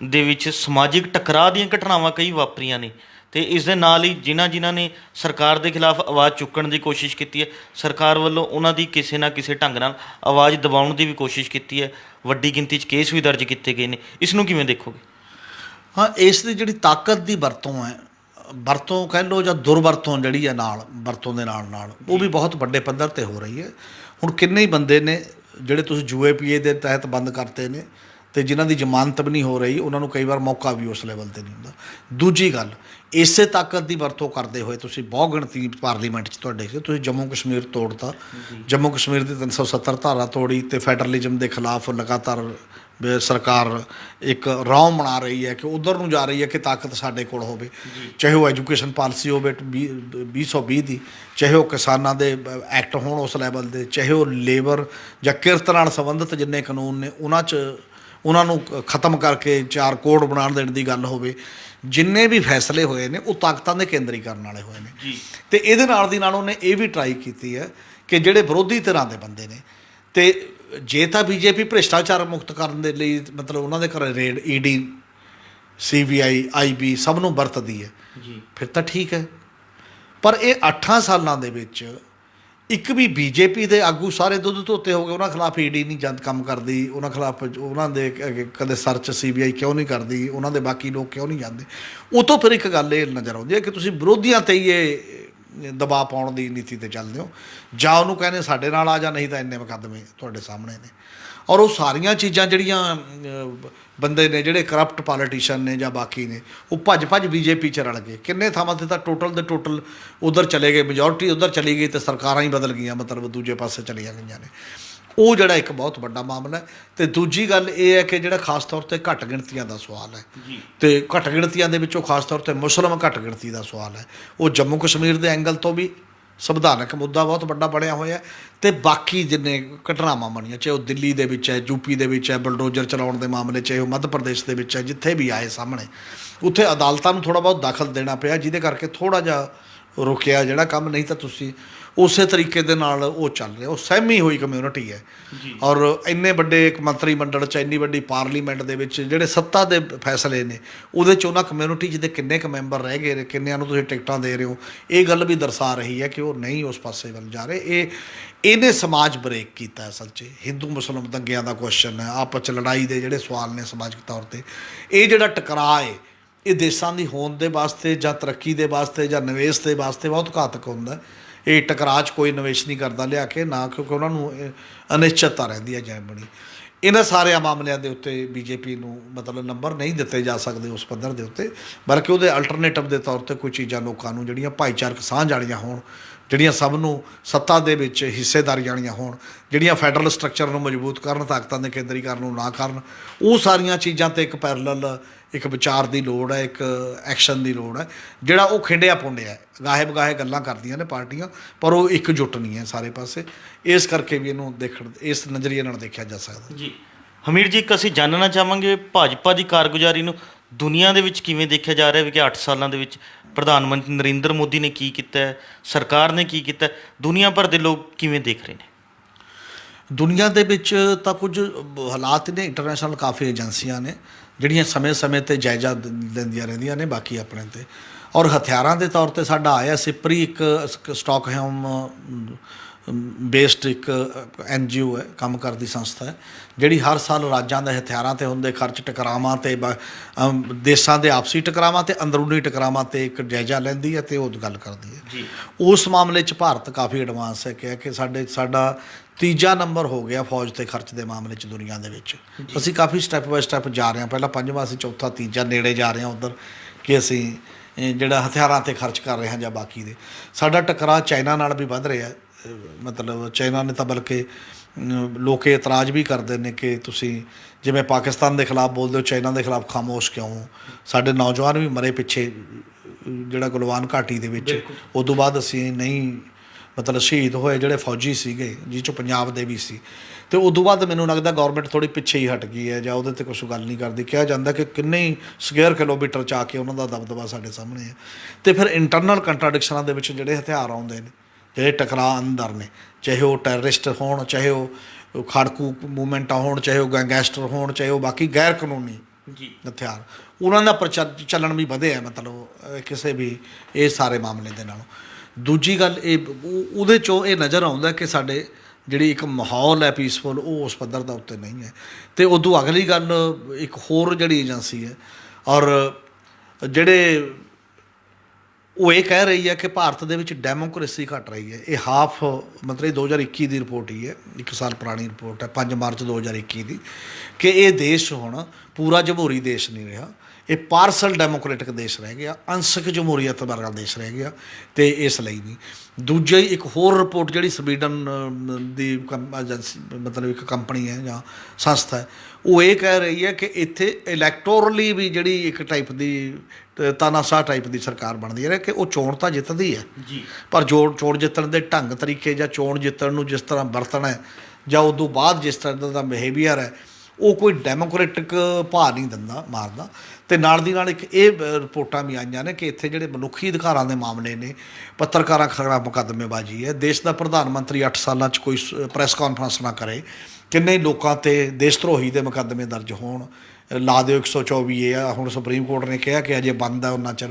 ਦੇ ਵਿੱਚ ਸਮਾਜਿਕ ਟਕਰਾਅ ਦੀਆਂ ਘਟਨਾਵਾਂ ਕਈ ਵਾਪਰੀਆਂ ਨੇ, ਅਤੇ ਇਸ ਦੇ ਨਾਲ ਹੀ ਜਿਨ੍ਹਾਂ ਨੇ ਸਰਕਾਰ ਦੇ ਖਿਲਾਫ ਆਵਾਜ਼ ਚੁੱਕਣ ਦੀ ਕੋਸ਼ਿਸ਼ ਕੀਤੀ ਹੈ, ਸਰਕਾਰ ਵੱਲੋਂ ਉਹਨਾਂ ਦੀ ਕਿਸੇ ਨਾ ਕਿਸੇ ਢੰਗ ਨਾਲ ਆਵਾਜ਼ ਦਬਾਉਣ ਦੀ ਵੀ ਕੋਸ਼ਿਸ਼ ਕੀਤੀ ਹੈ। ਵੱਡੀ ਗਿਣਤੀ 'ਚ ਕੇਸ ਵੀ ਦਰਜ ਕੀਤੇ ਗਏ ਨੇ, ਇਸ ਨੂੰ ਕਿਵੇਂ ਦੇਖੋਗੇ? ਹਾਂ, ਇਸ ਦੀ ਜਿਹੜੀ ਤਾਕਤ ਦੀ ਵਰਤੋਂ ਹੈ, ਵਰਤੋਂ ਕਹਿ ਲਓ ਜਾਂ ਦੁਰਵਰਤੋਂ ਜਿਹੜੀ ਹੈ ਨਾਲ ਵਰਤੋਂ ਦੇ ਨਾਲ ਉਹ ਵੀ ਬਹੁਤ ਵੱਡੇ ਪੱਧਰ 'ਤੇ ਹੋ ਰਹੀ ਹੈ। ਹੁਣ ਕਿੰਨੇ ਹੀ ਬੰਦੇ ਨੇ ਜਿਹੜੇ ਤੁਸੀਂ ਯੂ ਏ ਪੀ ਏ ਦੇ ਤਹਿਤ ਬੰਦ ਕਰਤੇ ਨੇ ਅਤੇ ਜਿਨ੍ਹਾਂ ਦੀ ਜ਼ਮਾਨਤ ਵੀ ਨਹੀਂ ਹੋ ਰਹੀ, ਉਹਨਾਂ ਨੂੰ ਕਈ ਵਾਰ ਮੌਕਾ ਵੀ ਉਸ ਲੈਵਲ 'ਤੇ ਨਹੀਂ ਹੁੰਦਾ। ਦੂਜੀ ਗੱਲ, ਇਸੇ ਤਾਕਤ ਦੀ ਵਰਤੋਂ ਕਰਦੇ ਹੋਏ ਤੁਸੀਂ ਬਹੁ ਗਿਣਤੀ ਪਾਰਲੀਮੈਂਟ 'ਚ ਤੁਹਾਡੇ ਤੁਸੀਂ ਜੰਮੂ ਕਸ਼ਮੀਰ ਤੋੜਤਾ, ਜੰਮੂ ਕਸ਼ਮੀਰ ਦੀ 370 ਧਾਰਾ ਤੋੜੀ ਅਤੇ ਫੈਡਰਲਿਜ਼ਮ ਦੇ ਖਿਲਾਫ ਲਗਾਤਾਰ ਸਰਕਾਰ ਇੱਕ ਰੌਂ ਬਣਾ ਰਹੀ ਹੈ ਕਿ ਉੱਧਰ ਨੂੰ ਜਾ ਰਹੀ ਹੈ ਕਿ ਤਾਕਤ ਸਾਡੇ ਕੋਲ ਹੋਵੇ। ਚਾਹੇ ਉਹ ਐਜੂਕੇਸ਼ਨ ਪਾਲਿਸੀ ਹੋਵੇ 2020 ਦੀ, ਚਾਹੇ ਉਹ ਕਿਸਾਨਾਂ ਦੇ ਐਕਟ ਹੋਣ ਉਸ ਲੈਵਲ ਦੇ, ਚਾਹੇ ਉਹ ਲੇਬਰ ਜਾਂ ਕਿਰਤ ਨਾਲ ਸੰਬੰਧਿਤ ਜਿੰਨੇ ਕਾਨੂੰਨ ਨੇ ਉਹਨਾਂ ਨੂੰ ਖ਼ਤਮ ਕਰਕੇ 4 ਕੋਡ ਬਣਾਉਣ ਦੇਣ ਦੀ ਗੱਲ ਹੋਵੇ। ਜਿੰਨੇ ਵੀ ਫੈਸਲੇ ਹੋਏ ਨੇ ਉਹ ਤਾਕਤਾਂ ਦੇ ਕੇਂਦਰੀਕਰਨ ਵਾਲੇ ਹੋਏ ਨੇ। ਅਤੇ ਇਹਦੇ ਨਾਲ ਦੀ ਨਾਲ ਉਹਨੇ ਇਹ ਵੀ ਟਰਾਈ ਕੀਤੀ ਹੈ ਕਿ ਜਿਹੜੇ ਵਿਰੋਧੀ ਧਿਰਾਂ ਦੇ ਬੰਦੇ ਨੇ, ਅਤੇ ਜੇ ਤਾਂ ਬੀਜੇਪੀ ਭ੍ਰਿਸ਼ਟਾਚਾਰ ਮੁਕਤ ਕਰਨ ਦੇ ਲਈ ਮਤਲਬ ਉਹਨਾਂ ਦੇ ਘਰ ਰੇਡ ED CBI IB ਸਭ ਨੂੰ ਵਰਤਦੀ ਹੈ, ਫਿਰ ਤਾਂ ਠੀਕ ਹੈ। ਪਰ ਇਹ 8 ਸਾਲਾਂ ਦੇ ਵਿੱਚ ਇੱਕ ਵੀ ਬੀਜੇਪੀ ਦੇ ਆਗੂ ਸਾਰੇ ਦੁੱਧ ਧੋਤੇ ਹੋ ਗਏ, ਉਹਨਾਂ ਖਿਲਾਫ ED ਨਹੀਂ ਜਦ ਕੰਮ ਕਰਦੀ, ਉਹਨਾਂ ਖਿਲਾਫ ਉਹਨਾਂ ਦੇ ਕਦੇ ਸਰਚ CBI ਕਿਉਂ ਨਹੀਂ ਕਰਦੀ, ਉਹਨਾਂ ਦੇ ਬਾਕੀ ਲੋਕ ਕਿਉਂ ਨਹੀਂ ਜਾਂਦੇ। ਉਹ ਤੋਂ ਫਿਰ ਇੱਕ ਗੱਲ ਇਹ ਨਜ਼ਰ ਆਉਂਦੀ ਹੈ ਕਿ ਤੁਸੀਂ ਵਿਰੋਧੀਆਂ 'ਤੇ ਹੀ ਇਹ ਦਬਾਅ ਪਾਉਣ ਦੀ ਨੀਤੀ 'ਤੇ ਚੱਲਦੇ ਹੋ, ਜਾਂ ਉਹਨੂੰ ਕਹਿੰਦੇ ਸਾਡੇ ਨਾਲ ਆ ਜਾ, ਨਹੀਂ ਤਾਂ ਇੰਨੇ ਮੁਕੱਦਮੇ ਤੁਹਾਡੇ ਸਾਹਮਣੇ ਨੇ। ਔਰ ਉਹ ਸਾਰੀਆਂ ਚੀਜ਼ਾਂ ਜਿਹੜੀਆਂ ਬੰਦੇ ਨੇ ਜਿਹੜੇ ਕਰਪਟ ਪਾਲੀਟੀਸ਼ੀਅਨ ਨੇ ਜਾਂ ਬਾਕੀ ਨੇ, ਉਹ ਭੱਜ ਬੀਜੇਪੀ 'ਚ ਰਲ ਗਏ। ਕਿੰਨੇ ਥਾਵਾਂ 'ਤੇ ਤਾਂ ਟੋਟਲ ਉੱਧਰ ਚਲੇ ਗਏ, ਮੈਜੋਰਟੀ ਉੱਧਰ ਚਲੀ ਗਈ ਅਤੇ ਸਰਕਾਰਾਂ ਹੀ ਬਦਲ ਗਈਆਂ, ਮਤਲਬ ਦੂਜੇ ਪਾਸੇ ਚਲੀਆਂ ਗਈਆਂ ਨੇ। ਉਹ ਜਿਹੜਾ ਇੱਕ ਬਹੁਤ ਵੱਡਾ ਮਾਮਲਾ ਹੈ। ਅਤੇ ਦੂਜੀ ਗੱਲ ਇਹ ਹੈ ਕਿ ਜਿਹੜਾ ਖਾਸ ਤੌਰ 'ਤੇ ਘੱਟ ਗਿਣਤੀਆਂ ਦਾ ਸਵਾਲ ਹੈ, ਅਤੇ ਘੱਟ ਗਿਣਤੀਆਂ ਦੇ ਵਿੱਚੋਂ ਖਾਸ ਤੌਰ 'ਤੇ ਮੁਸਲਿਮ ਘੱਟ ਗਿਣਤੀ ਦਾ ਸਵਾਲ ਹੈ, ਉਹ ਜੰਮੂ ਕਸ਼ਮੀਰ ਦੇ ਐਂਗਲ ਤੋਂ ਵੀ ਸੰਵਿਧਾਨਕ ਮੁੱਦਾ ਬਹੁਤ ਵੱਡਾ ਬਣਿਆ ਹੋਇਆ। ਅਤੇ ਬਾਕੀ ਜਿੰਨੇ ਘਟਨਾਵਾਂ ਬਣੀਆਂ, ਚਾਹੇ ਉਹ ਦਿੱਲੀ ਦੇ ਵਿੱਚ ਹੈ, ਯੂਪੀ ਦੇ ਵਿੱਚ ਹੈ, ਬਲਡੋਜ਼ਰ ਚਲਾਉਣ ਦੇ ਮਾਮਲੇ, ਚਾਹੇ ਉਹ ਮੱਧ ਪ੍ਰਦੇਸ਼ ਦੇ ਵਿੱਚ ਹੈ, ਜਿੱਥੇ ਵੀ ਆਏ ਸਾਹਮਣੇ, ਉੱਥੇ ਅਦਾਲਤਾਂ ਨੂੰ ਥੋੜ੍ਹਾ ਬਹੁਤ ਦਖਲ ਦੇਣਾ ਪਿਆ, ਜਿਹਦੇ ਕਰਕੇ ਥੋੜ੍ਹਾ ਜਿਹਾ ਰੁਕਿਆ ਜਿਹੜਾ ਕੰਮ। ਨਹੀਂ ਤਾਂ ਤੁਸੀਂ ਉਸੇ ਤਰੀਕੇ ਦੇ ਨਾਲ ਉਹ ਚੱਲ ਰਿਹਾ। ਉਹ ਸਹਿਮੀ ਹੋਈ ਕਮਿਊਨਿਟੀ ਹੈ। ਔਰ ਇੰਨੇ ਵੱਡੇ ਇੱਕ ਮੰਤਰੀ ਮੰਡਲ 'ਚ, ਇੰਨੀ ਵੱਡੀ ਪਾਰਲੀਮੈਂਟ ਦੇ ਵਿੱਚ ਜਿਹੜੇ ਸੱਤਾ ਦੇ ਫੈਸਲੇ ਨੇ, ਉਹਦੇ 'ਚ ਉਹਨਾਂ ਕਮਿਊਨਿਟੀ ਜਿਹਦੇ ਕਿੰਨੇ ਕੁ ਮੈਂਬਰ ਰਹਿ ਗਏ ਨੇ, ਕਿੰਨਿਆਂ ਨੂੰ ਤੁਸੀਂ ਟਿਕਟਾਂ ਦੇ ਰਹੇ ਹੋ, ਇਹ ਗੱਲ ਵੀ ਦਰਸਾ ਰਹੀ ਹੈ ਕਿ ਉਹ ਨਹੀਂ ਉਸ ਪਾਸੇ ਵੱਲ ਜਾ ਰਹੇ। ਇਹਨੇ ਸਮਾਜ ਬ੍ਰੇਕ ਕੀਤਾ ਅਸਲ 'ਚ। ਹਿੰਦੂ ਮੁਸਲਿਮ ਦੰਗਿਆਂ ਦਾ ਕੁਐਸਚਨ ਹੈ, ਆਪਸ 'ਚ ਲੜਾਈ ਦੇ ਜਿਹੜੇ ਸਵਾਲ ਨੇ ਸਮਾਜਿਕ ਤੌਰ 'ਤੇ, ਇਹ ਜਿਹੜਾ ਟਕਰਾਅ ਹੈ, ਇਹ ਦੇਸ਼ਾਂ ਦੀ ਹੋਂਦ ਦੇ ਵਾਸਤੇ ਜਾਂ ਤਰੱਕੀ ਦੇ ਵਾਸਤੇ ਜਾਂ ਨਿਵੇਸ਼ ਦੇ ਵਾਸਤੇ ਬਹੁਤ ਘਾਤਕ ਹੁੰਦਾ। ਇਹ ਟਕਰਾਅ 'ਚ ਕੋਈ ਨਿਵੇਸ਼ ਨਹੀਂ ਕਰਦਾ ਲਿਆ ਕੇ ਨਾ, ਕਿਉਂਕਿ ਉਹਨਾਂ ਨੂੰ ਅਨਿਸ਼ਚਿਤਤਾ ਰਹਿੰਦੀ ਹੈ ਜਿਵੇਂ ਬਣੀ। ਇਹਨਾਂ ਸਾਰਿਆਂ ਮਾਮਲਿਆਂ ਦੇ ਉੱਤੇ ਬੀਜੇਪੀ ਨੂੰ ਮਤਲਬ ਨੰਬਰ ਨਹੀਂ ਦਿੱਤੇ ਜਾ ਸਕਦੇ ਉਸ ਪੱਧਰ ਦੇ ਉੱਤੇ, ਬਲਕਿ ਉਹਦੇ ਅਲਟਰਨੇਟਿਵ ਦੇ ਤੌਰ 'ਤੇ ਕੋਈ ਚੀਜ਼ਾਂ ਲੋਕਾਂ ਨੂੰ ਜਿਹੜੀਆਂ ਭਾਈਚਾਰਕ ਸਾਂਝ ਵਾਲੀਆਂ ਹੋਣ, ਜਿਹੜੀਆਂ ਸਭ ਨੂੰ ਸੱਤਾ ਦੇ ਵਿੱਚ ਹਿੱਸੇਦਾਰੀ ਵਾਲੀਆਂ ਹੋਣ, ਜਿਹੜੀਆਂ ਫੈਡਰਲ ਸਟਰਕਚਰ ਨੂੰ ਮਜ਼ਬੂਤ ਕਰਨ, ਤਾਕਤਾਂ ਦੇ ਕੇਂਦਰੀਕਰਨ ਨੂੰ ਨਾ ਕਰਨ, ਉਹ ਸਾਰੀਆਂ ਚੀਜ਼ਾਂ ਤੇ ਇੱਕ ਪੈਰਲਲ ਇੱਕ ਵਿਚਾਰ ਦੀ ਲੋੜ ਹੈ, ਇੱਕ ਐਕਸ਼ਨ ਦੀ ਲੋੜ ਹੈ, ਜਿਹੜਾ ਉਹ ਖਿੰਡਿਆ ਪੁੰਡਿਆ ਗਾਹੇ ਬਗਾਹੇ ਗੱਲਾਂ ਕਰਦੀਆਂ ਨੇ ਪਾਰਟੀਆਂ, ਪਰ ਉਹ ਇਕਜੁੱਟ ਨਹੀਂ ਹੈ ਸਾਰੇ ਪਾਸੇ। ਇਸ ਕਰਕੇ ਵੀ ਇਹਨੂੰ ਇਸ ਨਜ਼ਰੀਏ ਨਾਲ ਦੇਖਿਆ ਜਾ ਸਕਦਾ ਜੀ। ਹਮੀਰ ਜੀ, ਇੱਕ ਅਸੀਂ ਜਾਣਨਾ ਚਾਹਾਂਗੇ ਭਾਜਪਾ ਦੀ ਕਾਰਗੁਜ਼ਾਰੀ ਨੂੰ ਦੁਨੀਆ ਦੇ ਵਿੱਚ ਕਿਵੇਂ ਦੇਖਿਆ ਜਾ ਰਿਹਾ ਹੈ ਕਿ 8 ਸਾਲਾਂ ਦੇ ਵਿੱਚ ਪ੍ਰਧਾਨ ਮੰਤਰੀ ਨਰਿੰਦਰ ਮੋਦੀ ਨੇ ਕੀ ਕੀਤਾ ਹੈ, ਸਰਕਾਰ ਨੇ ਕੀ ਕੀਤਾ, ਦੁਨੀਆ ਭਰ ਦੇ ਲੋਕ ਕਿਵੇਂ ਦੇਖ ਰਹੇ ਨੇ? ਦੁਨੀਆ ਦੇ ਵਿੱਚ ਤਾਂ ਕੁਝ ਹਾਲਾਤ ਨੇ, ਇੰਟਰਨੈਸ਼ਨਲ ਕਾਫੀ ਏਜੰਸੀਆਂ ਨੇ ਜਿਹੜੀਆਂ ਸਮੇਂ-ਸਮੇਂ 'ਤੇ ਜਾਇਜ਼ਾ ਲੈਂਦੀਆਂ ਰਹਿੰਦੀਆਂ ਨੇ, ਬਾਕੀ ਆਪਣੇ 'ਤੇ। ਔਰ ਹਥਿਆਰਾਂ ਦੇ ਤੌਰ 'ਤੇ ਸਾਡਾ ਆਇਆ ਸਿਪਰੀ ਇੱਕ ਸਟਾਕਹੋਮ ਬੇਸਡ ਇੱਕ NGO ਹੈ, ਕੰਮ ਕਰਦੀ ਸੰਸਥਾ ਹੈ, ਜਿਹੜੀ ਹਰ ਸਾਲ ਰਾਜਾਂ ਦੇ ਹਥਿਆਰਾਂ 'ਤੇ ਹੁੰਦੇ ਖਰਚ, ਟਕਰਾਵਾਂ 'ਤੇ ਦੇਸ਼ਾਂ ਦੇ ਆਪਸੀ ਟਕਰਾਵਾਂ 'ਤੇ ਅੰਦਰੂਨੀ ਟਕਰਾਵਾਂ 'ਤੇ ਇੱਕ ਜਾਇਜ਼ਾ ਲੈਂਦੀ ਹੈ ਅਤੇ ਉਹ ਗੱਲ ਕਰਦੀ ਹੈ ਜੀ। ਉਸ ਮਾਮਲੇ 'ਚ ਭਾਰਤ ਕਾਫੀ ਐਡਵਾਂਸ ਹੈ ਕਿ ਸਾਡਾ ਤੀਜਾ ਨੰਬਰ ਹੋ ਗਿਆ ਫੌਜ 'ਤੇ ਖਰਚ ਦੇ ਮਾਮਲੇ 'ਚ ਦੁਨੀਆ ਦੇ ਵਿੱਚ। ਅਸੀਂ ਕਾਫੀ ਸਟੈਪ ਬਾਏ ਸਟੈਪ ਜਾ ਰਹੇ ਹਾਂ, ਪਹਿਲਾਂ ਪੰਜਵਾਂ ਸੀ, ਚੌਥਾ, ਤੀਜਾ, ਨੇੜੇ ਜਾ ਰਹੇ ਹਾਂ ਉੱਧਰ ਕਿ ਅਸੀਂ ਜਿਹੜਾ ਹਥਿਆਰਾਂ 'ਤੇ ਖਰਚ ਕਰ ਰਹੇ ਹਾਂ ਜਾਂ ਬਾਕੀ ਦੇ। ਸਾਡਾ ਟਕਰਾਅ ਚਾਈਨਾ ਨਾਲ ਵੀ ਵੱਧ ਰਿਹਾ, ਮਤਲਬ ਚਾਈਨਾ ਨੇ ਤਾਂ ਬਲਕਿ ਲੋਕ ਇਤਰਾਜ਼ ਵੀ ਕਰਦੇ ਨੇ ਕਿ ਤੁਸੀਂ ਜਿਵੇਂ ਪਾਕਿਸਤਾਨ ਦੇ ਖਿਲਾਫ ਬੋਲਦੇ ਹੋ, ਚਾਈਨਾ ਦੇ ਖਿਲਾਫ ਖਾਮੋਸ਼ ਕਿਉਂ? ਸਾਡੇ ਨੌਜਵਾਨ ਵੀ ਮਰੇ ਪਿੱਛੇ, ਜਿਹੜਾ ਗਲਵਾਨ ਘਾਟੀ ਦੇ ਵਿੱਚ। ਉਦੋਂ ਬਾਅਦ ਅਸੀਂ ਨਹੀਂ ਮਤਲਬ ਸ਼ਹੀਦ ਹੋਏ ਜਿਹੜੇ ਫੌਜੀ ਸੀਗੇ, ਜਿਸ 'ਚੋਂ ਪੰਜਾਬ ਦੇ ਵੀ ਸੀ। ਅਤੇ ਉਦੋਂ ਬਾਅਦ ਮੈਨੂੰ ਲੱਗਦਾ ਗੌਰਮੈਂਟ ਥੋੜ੍ਹੀ ਪਿੱਛੇ ਹੀ ਹਟ ਗਈ ਹੈ ਜਾਂ ਉਹਦੇ 'ਤੇ ਕੁਛ ਗੱਲ ਨਹੀਂ ਕਰਦੀ। ਕਿਹਾ ਜਾਂਦਾ ਕਿ ਕਿੰਨੇ ਹੀ ਸਕੁਅਰ ਕਿਲੋਮੀਟਰ 'ਚ ਆ ਕੇ ਉਹਨਾਂ ਦਾ ਦਬਦਬਾ ਸਾਡੇ ਸਾਹਮਣੇ ਹੈ। ਅਤੇ ਫਿਰ ਇੰਟਰਨਲ ਕੰਟਰਾਡਿਕਸ਼ਨਾਂ ਦੇ ਵਿੱਚ ਜਿਹੜੇ ਹਥਿਆਰ ਆਉਂਦੇ ਨੇ, ਜਿਹੜੇ ਟਕਰਾਅ ਅੰਦਰ ਨੇ, ਚਾਹੇ ਉਹ ਟੈਰਰਿਸਟ ਹੋਣ, ਚਾਹੇ ਉਹ ਖਾੜਕੂ ਮੂਵਮੈਂਟਾਂ ਹੋਣ, ਚਾਹੇ ਉਹ ਗੈਂਗਸਟਰ ਹੋਣ, ਚਾਹੇ ਉਹ ਬਾਕੀ ਗੈਰ ਕਾਨੂੰਨੀ ਹਥਿਆਰ, ਉਹਨਾਂ ਦਾ ਚੱਲਣ ਵੀ ਵਧਿਆ ਮਤਲਬ ਕਿਸੇ ਵੀ ਇਹ ਸਾਰੇ ਮਾਮਲੇ ਦੇ ਨਾਲੋਂ। ਦੂਜੀ ਗੱਲ ਉਹਦੇ 'ਚੋਂ ਇਹ ਨਜ਼ਰ ਆਉਂਦਾ ਕਿ ਸਾਡੇ ਜਿਹੜੀ ਇੱਕ ਮਾਹੌਲ ਹੈ ਪੀਸਫੁਲ, ਉਹ ਉਸ ਪੱਧਰ ਦਾ ਉੱਤੇ ਨਹੀਂ ਹੈ। ਅਤੇ ਉਦੋਂ ਅਗਲੀ ਗੱਲ, ਇੱਕ ਹੋਰ ਜਿਹੜੀ ਏਜੰਸੀ ਹੈ ਔਰ ਜਿਹੜੇ ਉਹ ਇਹ ਕਹਿ ਰਹੀ ਹੈ ਕਿ ਭਾਰਤ ਦੇ ਵਿੱਚ ਡੈਮੋਕ੍ਰੇਸੀ ਘਟ ਰਹੀ ਹੈ। ਇਹ ਮਤਲਬ 2021 ਦੀ ਰਿਪੋਰਟ ਹੀ ਹੈ, 1 ਸਾਲ ਪੁਰਾਣੀ ਰਿਪੋਰਟ ਹੈ, 5 ਮਾਰਚ 2021 ਦੀ, ਕਿ ਇਹ ਦੇਸ਼ ਹੁਣ ਪੂਰਾ ਜਮਹੂਰੀ ਦੇਸ਼ ਨਹੀਂ ਰਿਹਾ, ਇਹ ਪਾਰਸਲ ਡੈਮੋਕ੍ਰੇਟਿਕ ਦੇਸ਼ ਰਹਿ ਗਿਆ, ਅੰਸ਼ਕ ਜਮਹੂਰੀਅਤ ਵਰਗਾ ਦੇਸ਼ ਰਹਿ ਗਿਆ। ਅਤੇ ਇਸ ਲਈ ਨਹੀਂ। ਦੂਜਾ ਹੀ ਇੱਕ ਹੋਰ ਰਿਪੋਰਟ ਜਿਹੜੀ ਸਵੀਡਨ ਦੀ ਏਜੰਸੀ ਮਤਲਬ ਇੱਕ ਕੰਪਨੀ ਹੈ ਜਾਂ ਸੰਸਥਾ ਹੈ, ਉਹ ਇਹ ਕਹਿ ਰਹੀ ਹੈ ਕਿ ਇੱਥੇ ਇਲੈਕਟੋਰਲੀ ਵੀ ਜਿਹੜੀ ਇੱਕ ਟਾਈਪ ਦੀ ਤਾਨਾਸ਼ਾਹ ਟਾਈਪ ਦੀ ਸਰਕਾਰ ਬਣਦੀ ਹੈ ਕਿ ਉਹ ਚੋਣ ਤਾਂ ਜਿੱਤਦੀ ਹੈ ਜੀ, ਪਰ ਚੋਣ ਜਿੱਤਣ ਦੇ ਢੰਗ ਤਰੀਕੇ ਜਾਂ ਚੋਣ ਜਿੱਤਣ ਨੂੰ ਜਿਸ ਤਰ੍ਹਾਂ ਵਰਤਣਾ ਹੈ ਜਾਂ ਉਦੋਂ ਬਾਅਦ ਜਿਸ ਤਰ੍ਹਾਂ ਦਾ ਬਿਹੇਵੀਅਰ ਹੈ, ਉਹ ਕੋਈ ਡੈਮੋਕ੍ਰੇਟਿਕ ਭਾਅ ਨਹੀਂ ਮਾਰਦਾ। ਅਤੇ ਨਾਲ ਦੀ ਨਾਲ ਇੱਕ ਇਹ ਰਿਪੋਰਟਾਂ ਵੀ ਆਈਆਂ ਨੇ ਕਿ ਇੱਥੇ ਜਿਹੜੇ ਮਨੁੱਖੀ ਅਧਿਕਾਰਾਂ ਦੇ ਮਾਮਲੇ ਨੇ, ਪੱਤਰਕਾਰਾਂ ਖਿਲਾਫ ਮੁਕੱਦਮੇਬਾਜ਼ੀ ਹੈ, ਦੇਸ਼ ਦਾ ਪ੍ਰਧਾਨ ਮੰਤਰੀ 8 ਸਾਲਾਂ 'ਚ ਕੋਈ ਪ੍ਰੈਸ ਕਾਨਫਰੰਸ ਨਾ ਕਰੇ, ਕਿੰਨੇ ਲੋਕਾਂ 'ਤੇ ਦੇਸ਼ ਧਰੋਹੀ ਦੇ ਮੁਕੱਦਮੇ ਦਰਜ ਹੋਣ, ਲਾ ਦਿਓ 124 ਇਹ ਆ। ਹੁਣ ਸੁਪਰੀਮ ਕੋਰਟ ਨੇ ਕਿਹਾ ਕਿ ਅਜੇ ਬੰਦ ਹੈ ਉਹਨਾਂ ਚਿਰ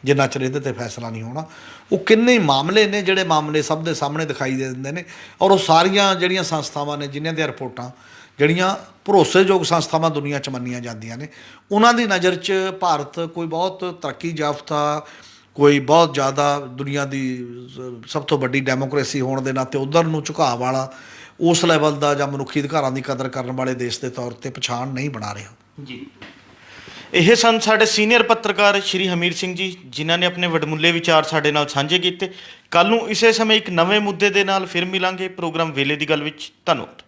ਜਿੰਨਾ ਚਿਰ ਇਹਦੇ 'ਤੇ ਫੈਸਲਾ ਨਹੀਂ ਹੋਣਾ। ਉਹ ਕਿੰਨੇ ਮਾਮਲੇ ਨੇ ਜਿਹੜੇ ਮਾਮਲੇ ਸਭ ਦੇ ਸਾਹਮਣੇ ਦਿਖਾਈ ਦੇ ਦਿੰਦੇ ਨੇ। ਔਰ ਉਹ ਸਾਰੀਆਂ ਜਿਹੜੀਆਂ ਸੰਸਥਾਵਾਂ ਨੇ ਜਿਨ੍ਹਾਂ ਦੀਆਂ ਰਿਪੋਰਟਾਂ ਜਿਹੜੀਆਂ ਭਰੋਸੇਯੋਗ ਸੰਸਥਾਵਾਂ ਦੁਨੀਆ 'ਚ ਮੰਨੀਆਂ ਜਾਂਦੀਆਂ ਨੇ, ਉਹਨਾਂ ਦੀ ਨਜ਼ਰ 'ਚ ਭਾਰਤ ਕੋਈ ਬਹੁਤ ਤਰੱਕੀ ਯਾਫਤਾ, ਕੋਈ ਬਹੁਤ ਜ਼ਿਆਦਾ ਦੁਨੀਆ ਦੀ ਸਭ ਤੋਂ ਵੱਡੀ ਡੈਮੋਕ੍ਰੇਸੀ ਹੋਣ ਦੇ ਨਾਤੇ ਉੱਧਰ ਨੂੰ ਝੁਕਾਅ ਵਾਲਾ, ਉਸ ਲੈਵਲ ਦਾ ਜਾਂ ਮਨੁੱਖੀ ਅਧਿਕਾਰਾਂ ਦੀ ਕਦਰ ਕਰਨ ਵਾਲੇ ਦੇਸ਼ ਦੇ ਤੌਰ 'ਤੇ ਪਛਾਣ ਨਹੀਂ ਬਣਾ ਰਿਹਾ ਜੀ। ਇਹ ਸਨ ਸਾਡੇ ਸੀਨੀਅਰ ਪੱਤਰਕਾਰ ਸ਼੍ਰੀ ਹਮੀਰ ਸਿੰਘ ਜੀ, ਜਿਨ੍ਹਾਂ ਨੇ ਆਪਣੇ ਵਡਮੁੱਲੇ ਵਿਚਾਰ ਸਾਡੇ ਨਾਲ ਸਾਂਝੇ ਕੀਤੇ। ਕੱਲ੍ਹ ਨੂੰ ਇਸੇ ਸਮੇਂ ਇੱਕ ਨਵੇਂ ਮੁੱਦੇ ਦੇ ਨਾਲ ਫਿਰ ਮਿਲਾਂਗੇ ਪ੍ਰੋਗਰਾਮ ਵੇਲੇ ਦੀ ਗੱਲ ਵਿੱਚ। ਧੰਨਵਾਦ।